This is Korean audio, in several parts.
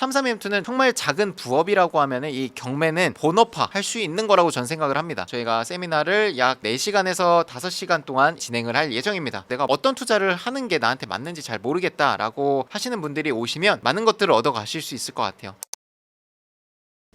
33M2는 정말 작은 부업이라고 하면은 이 경매는 본업화 할 수 있는 거라고 전 생각을 합니다. 저희가 세미나를 약 4시간에서 5시간 동안 진행을 할 예정입니다. 내가 어떤 투자를 하는 게 나한테 맞는지 잘 모르겠다라고 하시는 분들이 오시면 많은 것들을 얻어 가실 수 있을 것 같아요.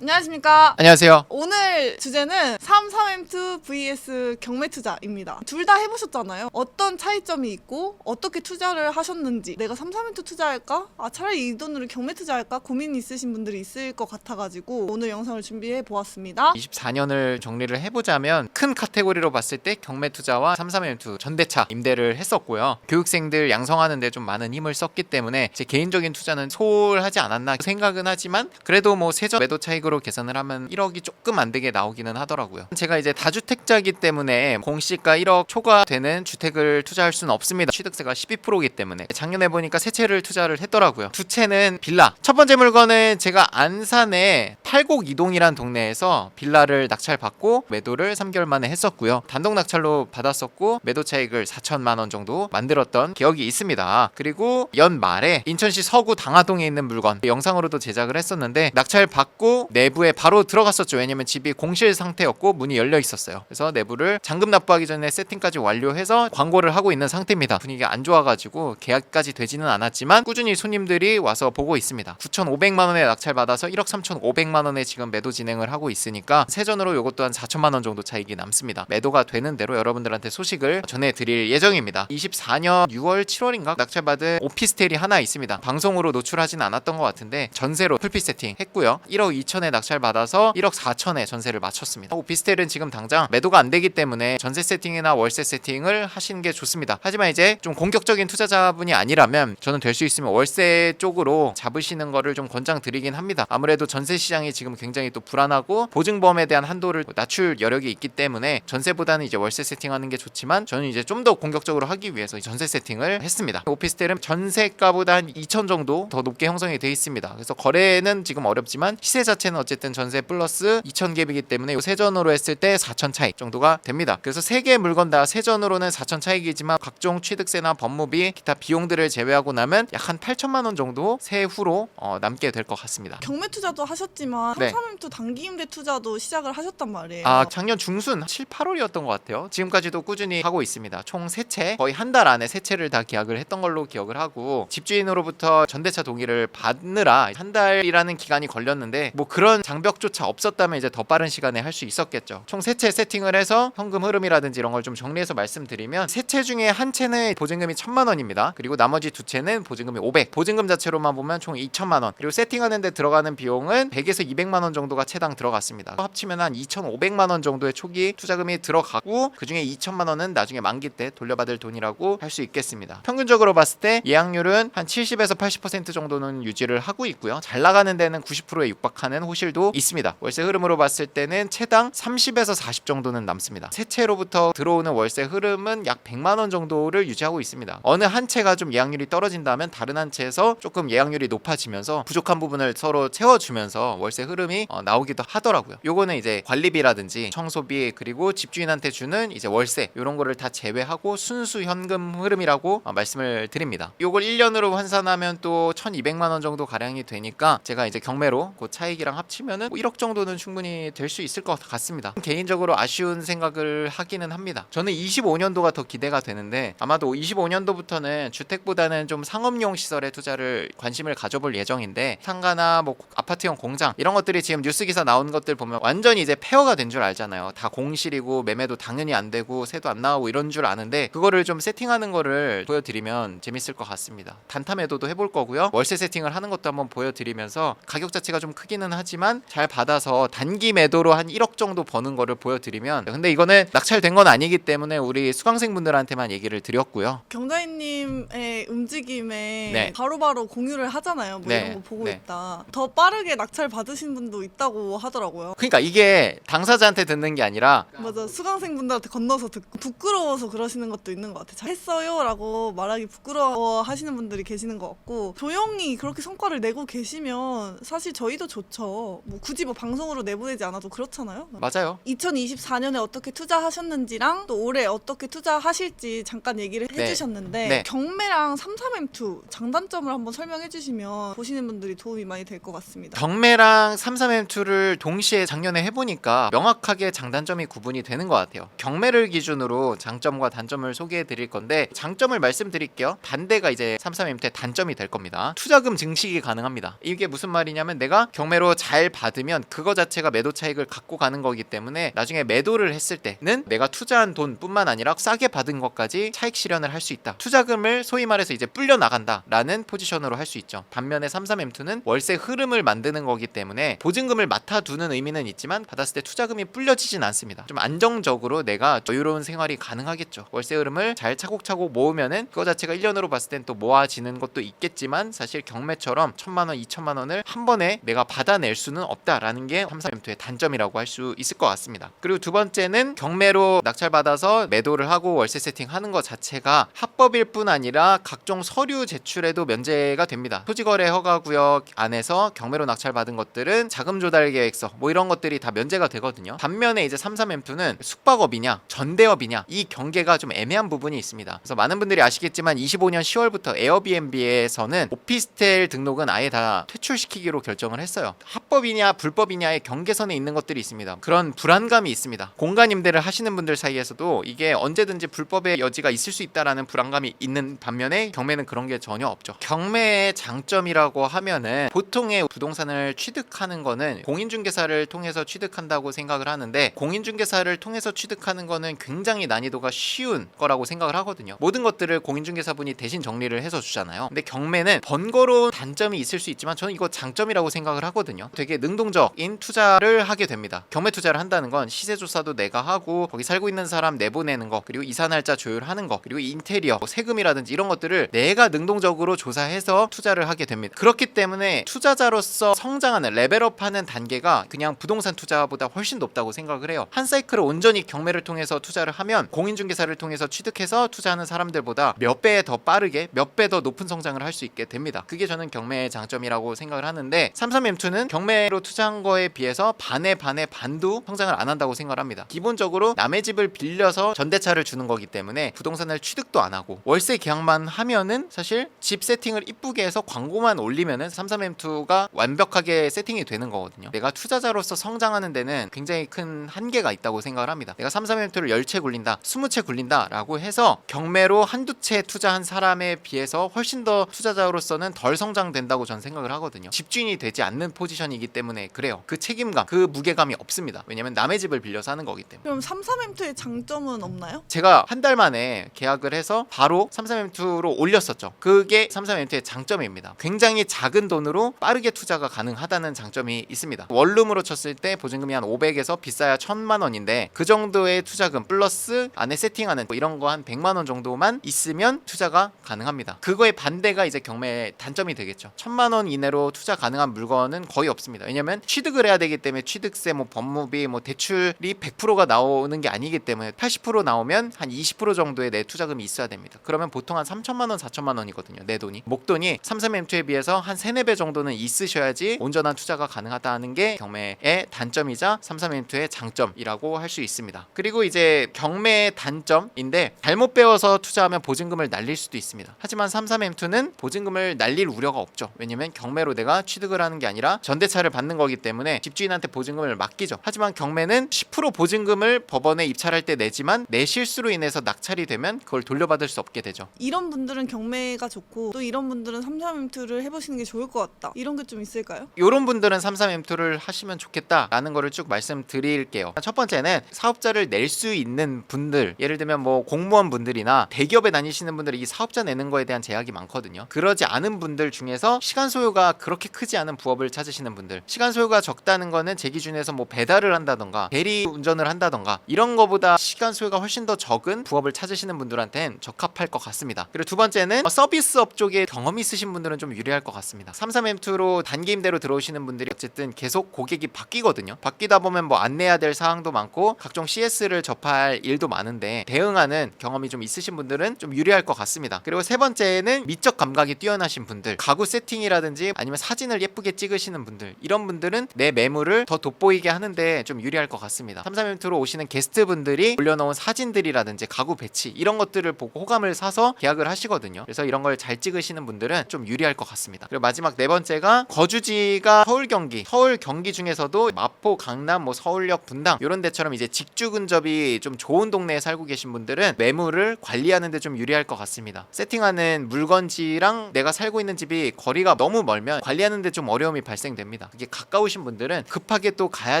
안녕하십니까. 안녕하세요. 오늘 주제는 33M2 vs 경매투자입니다. 둘 다 해보셨잖아요. 어떤 차이점이 있고 어떻게 투자를 하셨는지, 내가 33M2 투자할까? 차라리 이 돈으로 경매투자할까? 고민이 있으신 분들이 있을 것 같아가지고 오늘 영상을 준비해 보았습니다. 24년을 정리를 해보자면 큰 카테고리로 봤을 때 경매 투자와 33M2 전대차 임대를 했었고요. 교육생들 양성하는 데 좀 많은 힘을 썼기 때문에 제 개인적인 투자는 소홀하지 않았나 생각은 하지만 그래도 뭐 세전 매도 차익으로 계산을 하면 1억이 조금 안 되게 나오기는 하더라고요. 제가 이제 다주택자이기 때문에 공시가 1억 초과되는 주택을 투자할 수는 없습니다. 취득세가 12%이기 때문에 작년에 보니까 세 채를 투자를 했더라고요. 두 채는 빌라. 첫 번째 물건은 제가 안산의 팔곡이동이란 동네에서 빌라를 낙찰받고 매도를 3개월 만에 했었고요. 단독 낙찰로 받았었고 매도 차익을 4천만 원 정도 만들었던 기억이 있습니다. 그리고 연말에 인천시 서구 당하동에 있는 물건 영상으로도 제작을 했었는데 낙찰 받고 내부에 바로 들어갔었죠. 왜냐면 집이 공실 상태였고 문이 열려 있었어요. 그래서 내부를 잔금 납부하기 전에 세팅까지 완료해서 광고를 하고 있는 상태입니다. 분위기가 안 좋아가지고 계약까지 되지는 않았지만 꾸준히 손님들이 와서 보고 있습니다. 9,500만 원에 낙찰 받아서 1억 3,500만 원에 지금 매도 진행을 하고 있으니까 세전으로 이것도 한 4천만 원 정도 차익이 남습니다. 매도가 되는 대로 여러분들한테 소식을 전해드릴 예정입니다. 24년 6월 7월인가 낙찰받은 오피스텔이 하나 있습니다. 방송으로 노출하진 않았던 것 같은데 전세로 풀핏 세팅 했고요. 1억 2천에 낙찰 받아서 1억 4천에 전세를 마쳤습니다. 오피스텔은 지금 당장 매도가 안 되기 때문에 전세 세팅이나 월세 세팅을 하시는 게 좋습니다. 하지만 이제 좀 공격적인 투자자분이 아니라면 저는 될 수 있으면 월세 쪽으로 잡으시는 거를 좀 권장드리긴 합니다. 아무래도 전세 시장이 지금 굉장히 또 불안하고 보증보험에 대한 한도를 낮출 여력이 있기 때문에 전세보다는 이제 월세 세팅하는 게 좋지만 저는 이제 좀 더 공격적으로 하기 위해서 전세 세팅을 했습니다. 오피스텔은 전세가보다 한 2천 정도 더 높게 형성이 돼 있습니다. 그래서 거래는 지금 어렵지만 시세 자체는 어쨌든 전세 플러스 2천 갭이기 때문에 세전으로 했을 때 4천 차익 정도가 됩니다. 그래서 3개 물건 다 세전으로는 4천 차익이지만 각종 취득세나 법무비 기타 비용들을 제외하고 나면 약 한 8천만 원 정도 세후로 남게 될 것 같습니다. 경매 투자도 하셨지만 네. 33M2 단기 임대 투자도 시작을 하셨단 말이에요. 작년 중순 7, 8월이었던 것 같아요. 지금까지도 꾸준히 하고 있습니다. 총 3채 거의 한 달 안에 3채를 다 계약을 했던 걸로 기억을 하고 집주인으로부터 전대차 동의를 받느라 한 달이라는 기간이 걸렸는데 뭐 그런 장벽조차 없었다면 이제 더 빠른 시간에 할 수 있었겠죠. 총 3채 세팅을 해서 현금 흐름이라든지 이런 걸 좀 정리해서 말씀드리면 3채 중에 한 채는 보증금이 1,000만 원입니다. 그리고 나머지 2채는 보증금이 500. 보증금 자체로만 보면 총 2천만 원. 그리고 세팅하는 데 들어가는 비용은 100에서 200만 원 정도가 채당 들어갔습니다. 합치면 한 2,500만 원 정도의 초기 투자금이 들어가고 그중에 2천만 원은 나중에 만기 때 돌려받을 돈이라고 할 수 있겠습니다. 평균적으로 봤을 때 예약률은 한 70에서 80% 정도는 유지를 하고 있고요. 잘 나가는 데는 90%에 육박하는 호실도 있습니다. 월세 흐름으로 봤을 때는 채당 30에서 40 정도는 남습니다. 세 채로부터 들어오는 월세 흐름은 약 100만 원 정도를 유지하고 있습니다. 어느 한 채가 좀 예약률이 떨어진다면 다른 한 채에서 조금 예약률이 높아지면서 부족한 부분을 서로 채워주면서 월세 흐름이 나오기도 하더라고요. 요거는 이제 관리비라든지 청소비 그리고 집주인한테 주는 이제 월세 이런 거를 다 제외하고 순수 현금 흐름이라고 말씀을 드립니다. 요걸 1년으로 환산하면 또 1,200만 원 정도 가량이 되니까 제가 이제 경매로 그 차익이랑 합치면은 1억 정도는 충분히 될 수 있을 것 같습니다. 개인적으로 아쉬운 생각을 하기는 합니다. 저는 25년도가 더 기대가 되는데 아마도 25년도부터는 주택보다는 좀 상업용 시설에 투자를 관심을 가져볼 예정인데 상가나 뭐 아파트형 공장 이런 것들이 지금 뉴스 기사 나온 것들 보면 완전히 이제 폐허가 된 줄 알잖아요. 다 공실이고 매매도 당연히 안 되고 세도 안 나오고 이런 줄 아는데 그거를 좀 세팅하는 거를 보여드리면 재밌을 것 같습니다. 단타 매도도 해볼 거고요. 월세 세팅을 하는 것도 한번 보여드리면서 가격 자체가 좀 크기는 하지만 잘 받아서 단기 매도로 한 1억 정도 버는 거를 보여드리면 근데 이거는 낙찰된 건 아니기 때문에 우리 수강생분들한테만 얘기를 드렸고요. 경자인님의 움직임에 네. 바로바로 공유를 하잖아요. 뭐 네. 이런 거 보고 네. 있다. 더 빠르게 낙찰 받으실 받으신 분도 있다고 하더라고요. 그러니까 이게 당사자한테 듣는 게 아니라 맞아, 수강생분들한테 건너서 듣고 부끄러워서 그러시는 것도 있는 것 같아. 잘 했어요 라고 말하기 부끄러워 하시는 분들이 계시는 것 같고, 조용히 그렇게 성과를 내고 계시면 사실 저희도 좋죠. 뭐 굳이 뭐 방송으로 내보내지 않아도 그렇잖아요. 맞아요. 2024년에 어떻게 투자하셨는지랑 또 올해 어떻게 투자하실지 잠깐 얘기를 네. 해주셨는데 네. 경매랑 33M2 장단점을 한번 설명해 주시면 보시는 분들이 도움이 많이 될 것 같습니다. 경매랑 33M2를 동시에 작년에 해보니까 명확하게 장단점이 구분이 되는 것 같아요. 경매를 기준으로 장점과 단점을 소개해 드릴 건데, 장점을 말씀드릴게요. 반대가 이제 33M2의 단점이 될 겁니다. 투자금 증식이 가능합니다. 이게 무슨 말이냐면 내가 경매로 잘 받으면 그거 자체가 매도 차익을 갖고 가는 거기 때문에 나중에 매도를 했을 때는 내가 투자한 돈뿐만 아니라 싸게 받은 것까지 차익 실현을 할 수 있다. 투자금을 소위 말해서 이제 불려 나간다라는 포지션으로 할 수 있죠. 반면에 33M2는 월세 흐름을 만드는 거기 때문에 보증금을 맡아두는 의미는 있지만 받았을 때 투자금이 불려지진 않습니다. 좀 안정적으로 내가 여유로운 생활이 가능하겠죠. 월세 흐름을 잘 차곡차곡 모으면은 그거 자체가 1년으로 봤을 땐 또 모아지는 것도 있겠지만, 사실 경매처럼 1,000만 원, 2,000만 원을 한 번에 내가 받아낼 수는 없다라는 게 33M2의 단점이라고 할 수 있을 것 같습니다. 그리고 두 번째는 경매로 낙찰받아서 매도를 하고 월세 세팅하는 것 자체가 합법일 뿐 아니라 각종 서류 제출에도 면제가 됩니다. 토지거래 허가구역 안에서 경매로 낙찰받은 것들은 자금 조달 계획서 뭐 이런 것들이 다 면제가 되거든요. 반면에 이제 33M2는 숙박업이냐 전대업이냐 이 경계가 좀 애매한 부분이 있습니다. 그래서 많은 분들이 아시겠지만 25년 10월부터 에어비앤비에서는 오피스텔 등록은 아예 다 퇴출시키기로 결정을 했어요. 합법이냐 불법이냐의 경계선에 있는 것들이 있습니다. 그런 불안감이 있습니다. 공간 임대를 하시는 분들 사이에서도 이게 언제든지 불법의 여지가 있을 수 있다라는 불안감이 있는 반면에 경매는 그런 게 전혀 없죠. 경매의 장점이라고 하면은 보통의 부동산을 취득하는 거는 공인중개사를 통해서 취득한다고 생각을 하는데, 공인중개사를 통해서 취득하는 거는 굉장히 난이도가 쉬운 거라고 생각을 하거든요. 모든 것들을 공인중개사분이 대신 정리를 해서 주잖아요. 근데 경매는 번거로운 단점이 있을 수 있지만 저는 이거 장점이라고 생각을 하거든요. 되게 능동적인 투자를 하게 됩니다. 경매 투자를 한다는 건 시세조사도 내가 하고 거기 살고 있는 사람 내보내는 거, 그리고 이사날짜 조율하는 거, 그리고 인테리어, 뭐 세금이라든지 이런 것들을 내가 능동적으로 조사해서 투자를 하게 됩니다. 그렇기 때문에 투자자로서 성장하는 레벨업하는 단계가 그냥 부동산 투자보다 훨씬 높다고 생각을 해요. 한 사이클을 온전히 경매를 통해서 투자를 하면 공인중개사를 통해서 취득해서 투자하는 사람들보다 몇 배 더 빠르게 몇 배 더 높은 성장을 할 수 있게 됩니다. 그게 저는 경매의 장점이라고 생각을 하는데, 33M2는 경매로 투자한 거에 비해서 반의 반도 성장을 안 한다고 생각을 합니다. 기본적으로 남의 집을 빌려서 전대차를 주는 거기 때문에 부동산을 취득도 안 하고 월세 계약만 하면은 사실 집 세팅을 이쁘게 해서 광고만 올리면은 33M2가 완벽하게 세팅이 되는 거거든요. 내가 투자자로서 성장하는 데는 굉장히 큰 한계가 있다고 생각을 합니다. 내가 33M2를 10채 굴린다, 20채 굴린다 라고 해서 경매로 한두 채 투자한 사람에 비해서 훨씬 더 투자자로서는 덜 성장된다고 저는 생각을 하거든요. 집주인이 되지 않는 포지션이기 때문에 그래요. 그 책임감, 그 무게감이 없습니다. 왜냐면 남의 집을 빌려서 하는 거기 때문에. 그럼 33M2의 장점은 없나요? 제가 한 달 만에 계약을 해서 바로 33M2로 올렸었죠. 그게 33M2의 장점입니다. 굉장히 작은 돈으로 빠르게 투자가 가능하다는 장점이 있습니다. 원룸으로 쳤을 때 보증금이 한 500에서 비싸야 1000만 원인데 그 정도의 투자금 플러스 안에 세팅하는 뭐 이런 거 한 100만 원 정도만 있으면 투자가 가능합니다. 그거의 반대가 이제 경매의 단점이 되겠죠. 1000만 원 이내로 투자 가능한 물건은 거의 없습니다. 왜냐면 취득을 해야 되기 때문에 취득세, 뭐 법무비, 뭐 대출이 100%가 나오는 게 아니기 때문에 80% 나오면 한 20% 정도의 내 투자금이 있어야 됩니다. 그러면 보통 한 3천만 원, 4천만 원이거든요. 내 돈이. 목돈이 33M2에 비해서 한 3, 4배 정도는 있으셔야지 온전한 투자가 가능하다는 게 경매의 단점이자 33M2의 장점이라고 할 수 있습니다. 그리고 이제 경매의 단점인데, 잘못 배워서 투자하면 보증금을 날릴 수도 있습니다. 하지만 33M2는 보증금을 날릴 우려가 없죠. 왜냐면 경매로 내가 취득을 하는 게 아니라 전대차를 받는 거기 때문에 집주인한테 보증금을 맡기죠. 하지만 경매는 10% 보증금을 법원에 입찰할 때 내지만 내 실수로 인해서 낙찰이 되면 그걸 돌려받을 수 없게 되죠. 이런 분들은 경매가 좋고 또 이런 분들은 33M2를 해보시는 게 좋을 것 같다, 이런 게 좀 있을까요? 이런 분들은 33M2를 하시면 좋겠다라는 거를 쭉 말씀드릴게요. 첫 번째는 사업자를 낼 수 있는 분들, 예를 들면 뭐 공무원 분들이나 대기업에 다니시는 분들이 이 사업자 내는 거에 대한 제약이 많거든요. 그러지 않은 분들 중에서 시간 소요가 그렇게 크지 않은 부업을 찾으시는 분들, 시간 소요가 적다는 거는 제 기준에서 뭐 배달을 한다던가 대리 운전을 한다던가 이런 거보다 시간 소요가 훨씬 더 적은 부업을 찾으시는 분들한테는 적합할 것 같습니다. 그리고 두 번째는 서비스업 쪽에 경험 있으신 분들은 좀 유리할 것 같습니다. 33M2로 단기 임대로 들어오시는 하시는 분들이 어쨌든 계속 고객이 바뀌거든요. 바뀌다 보면 뭐 안내해야 될 사항도 많고 각종 CS를 접할 일도 많은데 대응하는 경험이 좀 있으신 분들은 좀 유리할 것 같습니다. 그리고 세 번째는 미적 감각이 뛰어나신 분들, 가구 세팅이라든지 아니면 사진을 예쁘게 찍으시는 분들, 이런 분들은 내 매물을 더 돋보이게 하는데 좀 유리할 것 같습니다. 33M2로 오시는 게스트분들이 올려놓은 사진들이라든지 가구 배치 이런 것들을 보고 호감을 사서 계약을 하시거든요. 그래서 이런 걸 잘 찍으시는 분들은 좀 유리할 것 같습니다. 그리고 마지막 네 번째가 거주지가 서울 경기 중에서도 마포, 강남, 뭐 서울역, 분당 이런 데처럼 이제 직주 근접이 좀 좋은 동네에 살고 계신 분들은 매물을 관리하는데 좀 유리할 것 같습니다. 세팅하는 물건지랑 내가 살고 있는 집이 거리가 너무 멀면 관리하는데 좀 어려움이 발생됩니다. 이게 가까우신 분들은 급하게 또 가야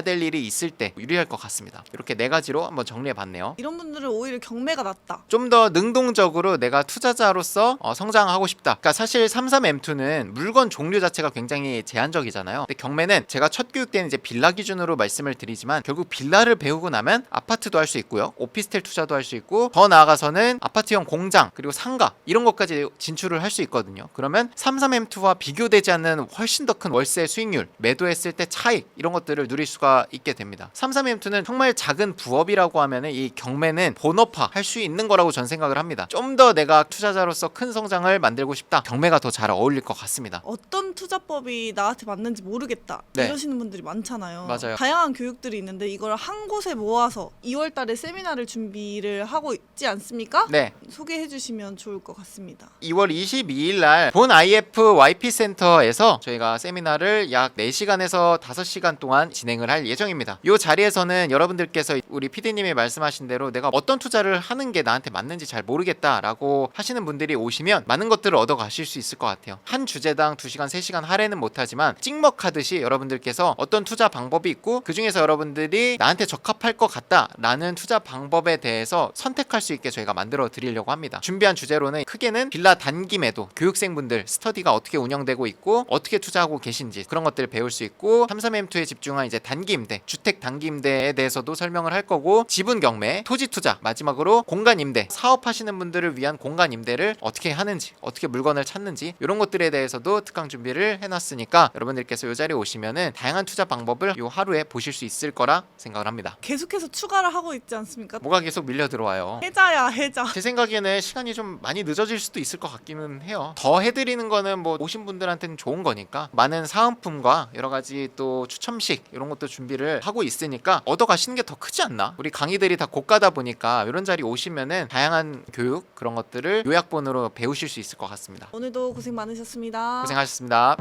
될 일이 있을 때 유리할 것 같습니다. 이렇게 네 가지로 한번 정리해봤네요. 이런 분들은 오히려 경매가 낫다. 좀 더 능동적으로 내가 투자자로서 성장하고 싶다. 그러니까 사실 33M2는 물건 종류 자체가 굉장히 제한적이잖아요. 근데 경매는 제가 첫 교육 때는 이제 빌라 기준으로 말씀을 드리지만 결국 빌라를 배우고 나면 아파트도 할 수 있고요. 오피스텔 투자도 할 수 있고 더 나아가서는 아파트형 공장 그리고 상가 이런 것까지 진출을 할 수 있거든요. 그러면 33M2와 비교되지 않는 훨씬 더 큰 월세 수익률, 매도했을 때 차익 이런 것들을 누릴 수가 있게 됩니다. 33M2는 정말 작은 부업이라고 하면은 이 경매는 본업화 할 수 있는 거라고 전 생각을 합니다. 좀 더 내가 투자자로서 큰 성장을 만들고 싶다. 경매가 더 잘 어울릴 것 같습니다. 어떤 투자법이 나한테 맞는지 모르겠다. 네. 이러시는 분들이 많잖아요. 맞아요. 다양한 교육들이 있는데 이걸 한 곳에 모아서 2월 달에 세미나를 준비를 하고 있지 않습니까? 네. 소개해 주시면 좋을 것 같습니다. 2월 22일 날 본 IF YP 센터에서 저희가 세미나를 약 4시간에서 5시간 동안 진행을 할 예정입니다. 이 자리에서는 여러분들께서 우리 PD님이 말씀하신 대로 내가 어떤 투자를 하는 게 나한테 맞는지 잘 모르겠다라고 하시는 분들이 오시면 많은 것들을 얻어 가실 수 있을 것 같아요. 한 주제당 2시간, 3시간 할애는 못하지만 찍먹하듯이 여러분들께서 어떤 투자 방법이 있고 그 중에서 여러분들이 나한테 적합할 것 같다라는 투자 방법에 대해서 선택할 수 있게 저희가 만들어 드리려고 합니다. 준비한 주제로는 크게는 빌라 단기 매도, 교육생분들 스터디가 어떻게 운영되고 있고 어떻게 투자하고 계신지 그런 것들을 배울 수 있고 33M2에 집중한 이제 단기 임대, 주택 단기 임대에 대해서도 설명을 할 거고 지분 경매, 토지 투자, 마지막으로 공간 임대, 사업하시는 분들을 위한 공간 임대를 어떻게 하는지, 어떻게 물건을 찾는지 이런 것들에 대해서도 특강 준비를 해놨으니까 여러분들께서 이 자리에 오시면은 다양한 투자 방법을 이 하루에 보실 수 있을 거라 생각을 합니다. 계속해서 추가를 하고 있지 않습니까? 뭐가 계속 밀려 들어와요. 해자야 해자. 제 생각에는 시간이 좀 많이 늦어질 수도 있을 것 같기는 해요. 더 해드리는 거는 뭐 오신 분들한테는 좋은 거니까 많은 사은품과 여러 가지 또 추첨식 이런 것도 준비를 하고 있으니까 얻어 가시는 게 더 크지 않나? 우리 강의들이 다 고가다 보니까 이런 자리 오시면은 다양한 교육 그런 것들을 요약본으로 배우실 수 있을 것 같습니다. 오늘도 고생 많으셨습니다. 고생하셨습니다.